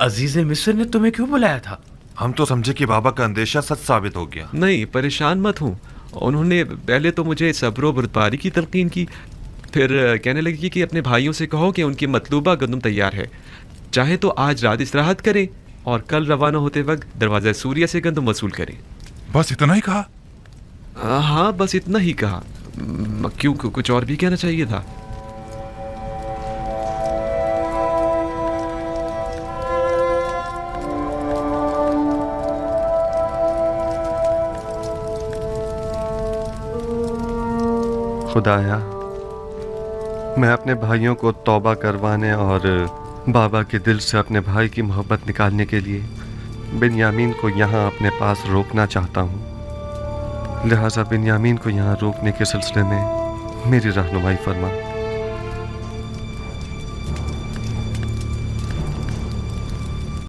अजीज मिस्र ने तुम्हें क्यों बुलाया था? हम तो समझे कि बाबा का अंदेशा सच साबित हो गया। नहीं, परेशान मत हो। उन्होंने पहले तो मुझे सब्र व बर्दारी की तलकीन की, फिर कहने लगी कि अपने भाइयों से कहो कि उनकी मतलूबा गंदम तैयार है, चाहे तो आज रात इस्तिराहत करें और कल रवाना होते वक्त दरवाज़ा सूर्या से गंदम वसूल करें। बस इतना ही कहा? हाँ, बस इतना ही कहा। क्यों, कुछ और भी कहना चाहिए था? खुदाया, मैं अपने भाइयों को तौबा करवाने और बाबा के दिल से अपने भाई की मोहब्बत निकालने के लिए बिन्यामीन को यहाँ अपने पास रोकना चाहता हूँ। लिहाजा बिन्यामीन को यहाँ रोकने के सिलसिले में मेरी रहनुमाई फरमा।